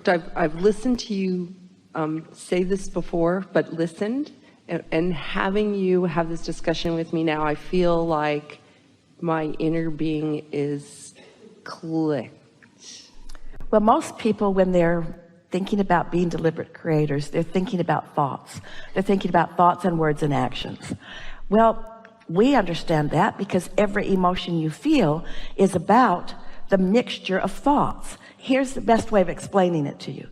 fact, I've listened to you say this before, but listened, and having you have this discussion with me now, I feel like my inner being is clicked. Well, most people, when they're thinking about being deliberate creators, they're thinking about thoughts. They're thinking about thoughts and words and actions. Well, we understand that because every emotion you feel is about the mixture of thoughts. Here's the best way of explaining it to you.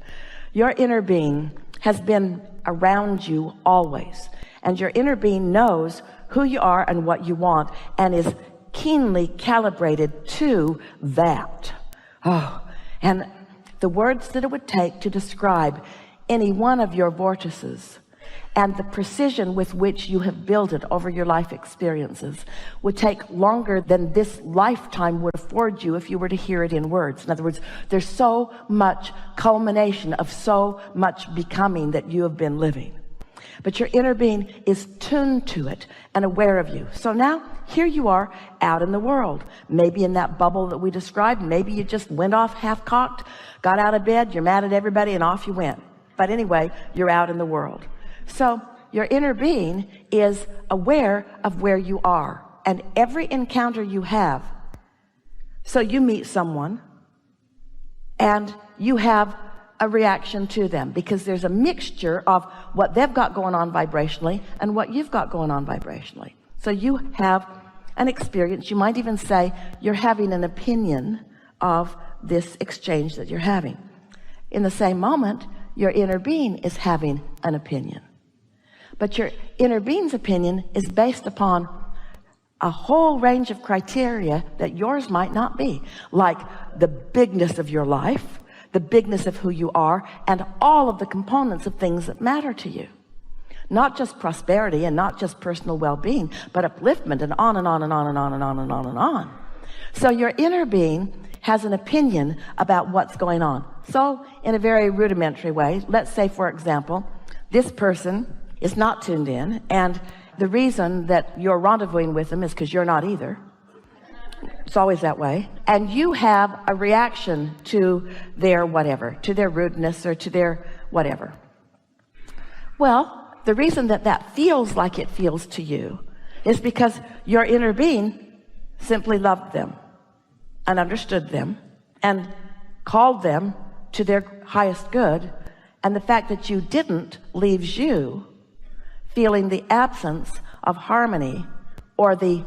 Your inner being has been around you always, and your inner being knows who you are and what you want and is keenly calibrated to that. And the words that it would take to describe any one of your vortices and the precision with which you have built it over your life experiences would take longer than this lifetime would afford you if you were to hear it in words. In other words, there's so much culmination of so much becoming that you have been living. But your inner being is tuned to it and aware of you. So now here you are out in the world, maybe in that bubble that we described. Maybe you just went off half-cocked, got out of bed, you're mad at everybody, and off you went. But anyway, you're out in the world. So your inner being is aware of where you are and every encounter you have. So you meet someone and you have a reaction to them because there's a mixture of what they've got going on vibrationally and what you've got going on vibrationally. So you have an experience. You might even say you're having an opinion of this exchange that you're having. In the same moment, your inner being is having an opinion. But your inner being's opinion is based upon a whole range of criteria that yours might not be, like the bigness of your life, the bigness of who you are, and all of the components of things that matter to you. Not just prosperity and not just personal well-being, but upliftment, and on and on and on and on and on and on and on. So your inner being has an opinion about what's going on. So in a very rudimentary way, let's say, for example, this person is not tuned in, and the reason that you're rendezvousing with them is because you're not either. It's always that way. And you have a reaction to their whatever, to their rudeness or to their whatever. Well, the reason that that feels like it feels to you is because your inner being simply loved them and understood them and called them to their highest good. And the fact that you didn't leaves you feeling the absence of harmony or the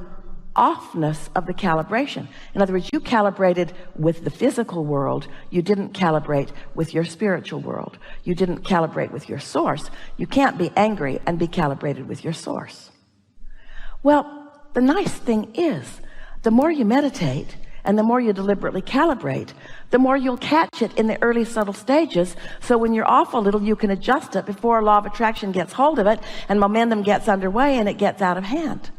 offness of the calibration. In other words, you calibrated with the physical world. You didn't calibrate with your spiritual world. You didn't calibrate with your source. You can't be angry and be calibrated with your source. Well, the nice thing is, the more you meditate and the more you deliberately calibrate, the more you'll catch it in the early subtle stages. So when you're off a little, you can adjust it before law of attraction gets hold of it and momentum gets underway and it gets out of hand.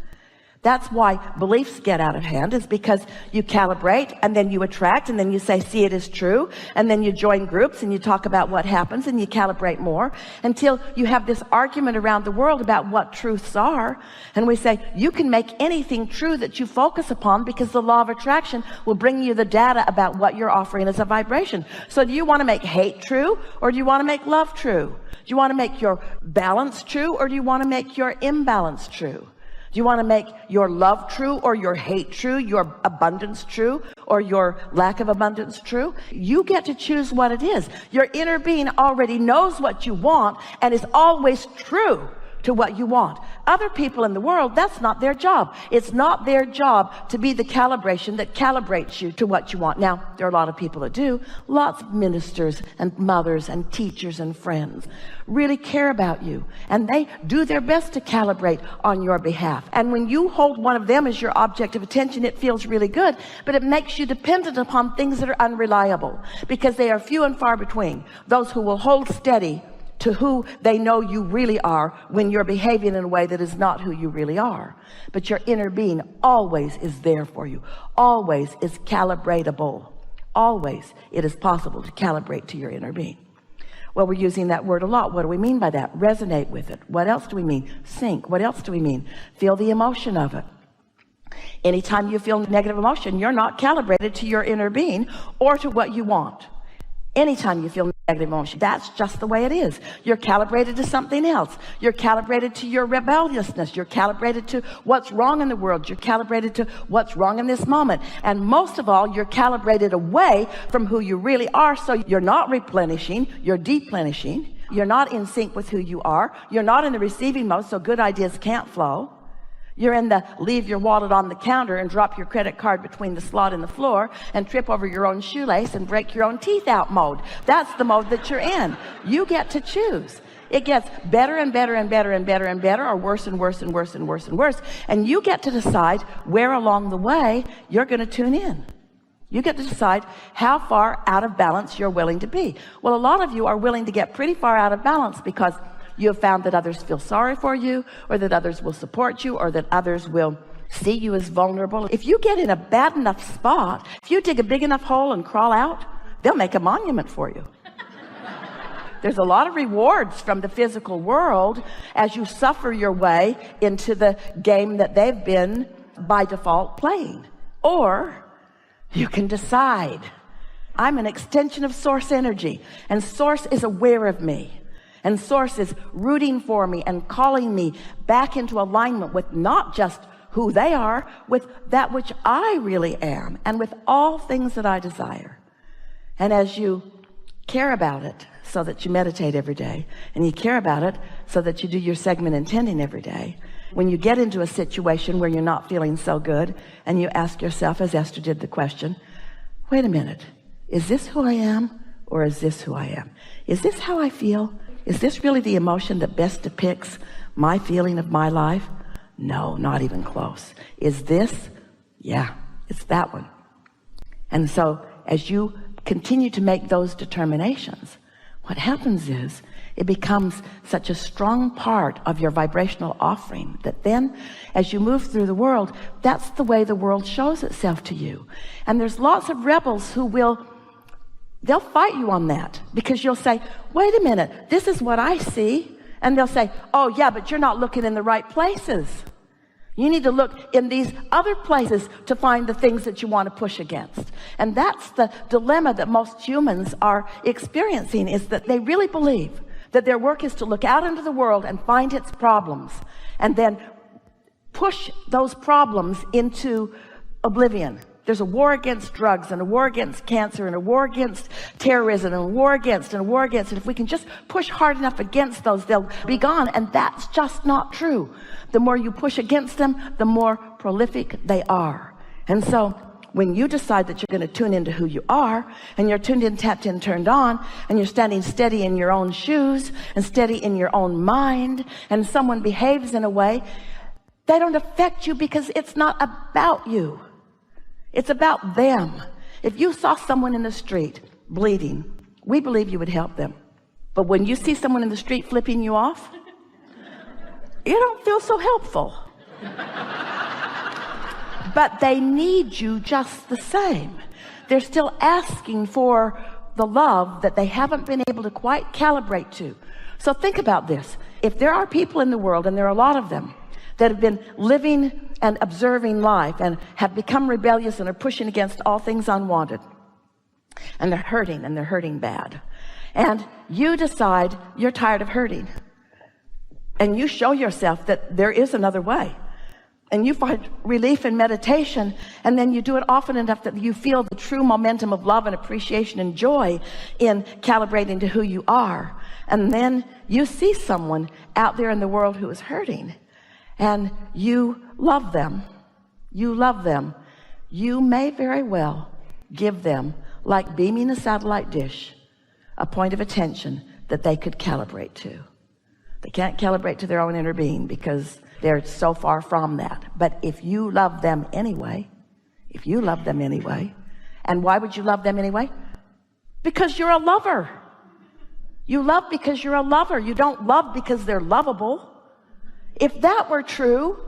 That's why beliefs get out of hand, is because you calibrate and then you attract and then you say, see, it is true. And then you join groups and you talk about what happens and you calibrate more until you have this argument around the world about what truths are. And we say, you can make anything true that you focus upon because the law of attraction will bring you the data about what you're offering as a vibration. So do you want to make hate true, or do you want to make love true? Do you want to make your balance true, or do you want to make your imbalance true? Do you want to make your love true or your hate true, your abundance true or your lack of abundance true? You get to choose what it is. Your inner being already knows what you want and is always true to what you want. Other people in the world, that's not their job. It's not their job to be the calibration that calibrates you to what you want. Now, there are a lot of people that do. Lots of ministers and mothers and teachers and friends really care about you, and they do their best to calibrate on your behalf. And when you hold one of them as your object of attention, it feels really good, but it makes you dependent upon things that are unreliable, because they are few and far between, those who will hold steady to who they know you really are when you're behaving in a way that is not who you really are. But your inner being always is there for you, always is calibratable. Always it is possible to calibrate to your inner being. Well, we're using that word a lot. What do we mean by that? Resonate with it. What else do we mean? Sync. What else do we mean? Feel the emotion of it. Anytime you feel negative emotion, you're not calibrated to your inner being or to what you want. Anytime you feel negative emotion. That's just the way it is. You're calibrated to something else. You're calibrated to your rebelliousness. You're calibrated to what's wrong in the world. You're calibrated to what's wrong in this moment. And most of all, you're calibrated away from who you really are. So you're not replenishing, you're deplenishing. You're not in sync with who you are. You're not in the receiving mode, so good ideas can't flow. You're in the leave your wallet on the counter and drop your credit card between the slot and the floor and trip over your own shoelace and break your own teeth out mode. That's the mode that you're in. You get to choose. It gets better and better and better and better and better, or worse and worse and worse and worse and worse. And you get to decide where along the way you're going to tune in. You get to decide how far out of balance you're willing to be. Well, a lot of you are willing to get pretty far out of balance because you have found that others feel sorry for you, or that others will support you, or that others will see you as vulnerable. If you get in a bad enough spot, if you dig a big enough hole and crawl out, they'll make a monument for you. There's a lot of rewards from the physical world as you suffer your way into the game that they've been by default playing. Or you can decide, I'm an extension of source energy, and source is aware of me. And source is rooting for me and calling me back into alignment with not just who they are, with that which I really am, and with all things that I desire. And as you care about it so that you meditate every day, and you care about it so that you do your segment intending every day, when you get into a situation where you're not feeling so good, and you ask yourself, as Esther did, the question, wait a minute, is this who I am, or is this who I am? Is this how I feel? Is this really the emotion that best depicts my feeling of my life? No, not even close. Is this? Yeah, it's that one. And so as you continue to make those determinations, what happens is it becomes such a strong part of your vibrational offering that then as you move through the world, that's the way the world shows itself to you. And there's lots of rebels who they'll fight you on that, because you'll say, wait a minute, this is what I see. And they'll say, oh yeah, but you're not looking in the right places. You need to look in these other places to find the things that you want to push against. And that's the dilemma that most humans are experiencing, is that they really believe that their work is to look out into the world and find its problems and then push those problems into oblivion. There's a war against drugs, and a war against cancer, and a war against terrorism, and a war against, and a war against. And if we can just push hard enough against those, they'll be gone. And that's just not true. The more you push against them, the more prolific they are. And so when you decide that you're going to tune into who you are, and you're tuned in, tapped in, turned on, and you're standing steady in your own shoes and steady in your own mind, and someone behaves in a way, they don't affect you because it's not about you. It's about them. If you saw someone in the street bleeding, we believe you would help them. But when you see someone in the street flipping you off, you don't feel so helpful. But they need you just the same. They're still asking for the love that they haven't been able to quite calibrate to. So think about this. If there are people in the world, and there are a lot of them, that have been living and observing life and have become rebellious and are pushing against all things unwanted, and they're hurting bad, and you decide you're tired of hurting, and you show yourself that there is another way, and you find relief in meditation, and then you do it often enough that you feel the true momentum of love and appreciation and joy in calibrating to who you are, and then you see someone out there in the world who is hurting, and you love them. You love them. You may very well give them, like beaming a satellite dish, a point of attention that they could calibrate to. They can't calibrate to their own inner being because they're so far from that. But if you love them anyway, and why would you love them anyway? Because you're a lover. You love because you're a lover. You don't love because they're lovable. If that were true,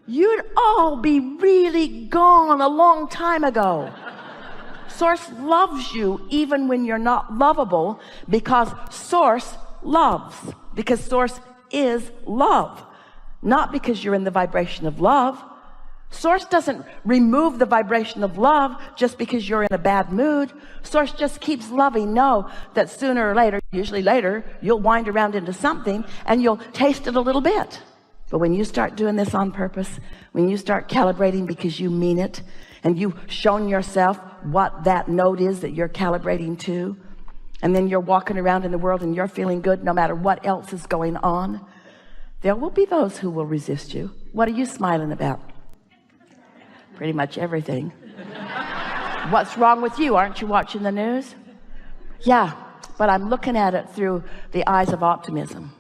you'd all be really gone a long time ago. Source loves you even when you're not lovable, because Source loves, because Source is love, not because you're in the vibration of love. Source doesn't remove the vibration of love just because you're in a bad mood. Source just keeps loving. Know that sooner or later, usually later, you'll wind around into something and you'll taste it a little bit. But when you start doing this on purpose, when you start calibrating because you mean it, and you've shown yourself what that note is that you're calibrating to, and then you're walking around in the world and you're feeling good no matter what else is going on, there will be those who will resist you. What are you smiling about? Pretty much everything. What's wrong with you? Aren't you watching the news? Yeah, but I'm looking at it through the eyes of optimism.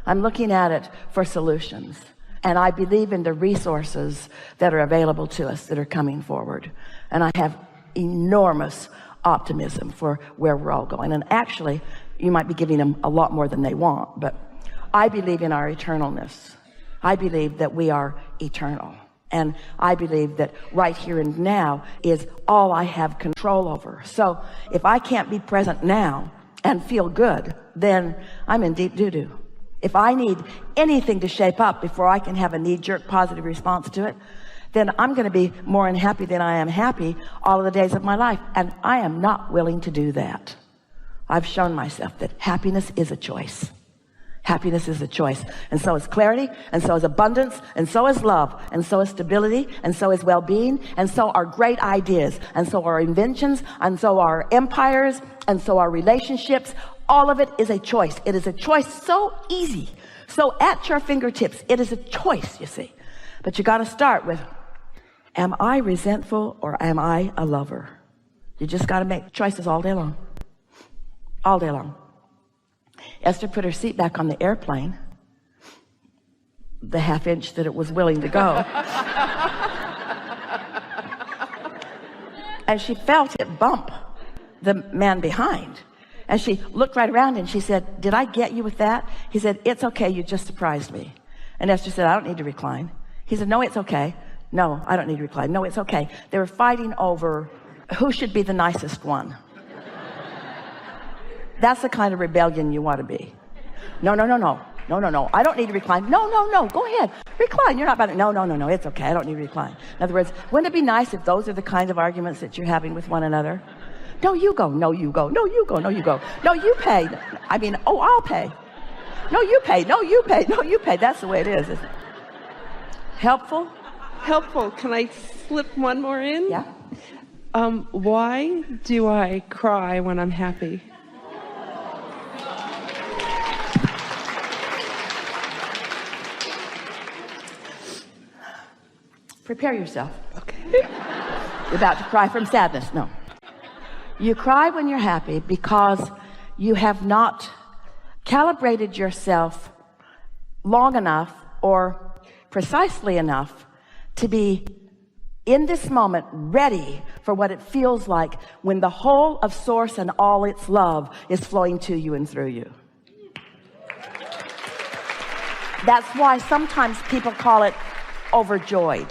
I'm looking at it for solutions. And I believe in the resources that are available to us that are coming forward. And I have enormous optimism for where we're all going. And actually, you might be giving them a lot more than they want, but I believe in our eternalness. I believe that we are eternal. And I believe that right here and now is all I have control over. So if I can't be present now and feel good, then I'm in deep doo-doo. If I need anything to shape up before I can have a knee-jerk positive response to it, then I'm going to be more unhappy than I am happy all of the days of my life. And I am not willing to do that. I've shown myself that happiness is a choice. Happiness is a choice. And so is clarity, and so is abundance, and so is love, and so is stability, and so is well-being, and so are great ideas, and so are inventions, and so are empires, and so are relationships. All of it is a choice. It is a choice so easy, so at your fingertips. It is a choice, you see. But you got to start with, am I resentful or am I a lover? You just got to make choices all day long. All day long. Esther put her seat back on the airplane, the half inch that it was willing to go. And she felt it bump the man behind. And she looked right around and she said, did I get you with that? He said, it's okay, you just surprised me. And Esther said, I don't need to recline. He said, no, it's okay. No, I don't need to recline. No, it's okay. They were fighting over who should be the nicest one. That's the kind of rebellion you want to be. No, no, no, no. No, no, no. I don't need to recline. No, no, no. Go ahead. Recline. You're not about it. No, no, no, no. It's okay. I don't need to recline. In other words, wouldn't it be nice if those are the kinds of arguments that you're having with one another? No, you go. No, you go. No, you go. No, you go. No, you pay. I mean, oh, I'll pay. No, you pay. No, you pay. No, you pay. That's the way it is, isn't it? Helpful? Helpful. Can I slip one more in? Yeah. Why do I cry when I'm happy? Prepare yourself. Okay. You're about to cry from sadness. No. You cry when you're happy because you have not calibrated yourself long enough or precisely enough to be in this moment ready for what it feels like when the whole of Source and all its love is flowing to you and through you. That's why sometimes people call it overjoyed.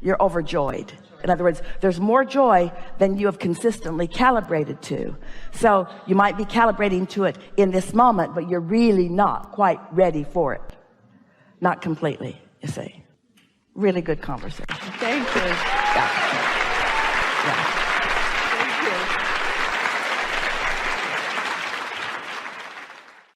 You're overjoyed. In other words, there's more joy than you have consistently calibrated to. So you might be calibrating to it in this moment, but you're really not quite ready for it. Not completely, you see. Really good conversation. Thank you. Yeah.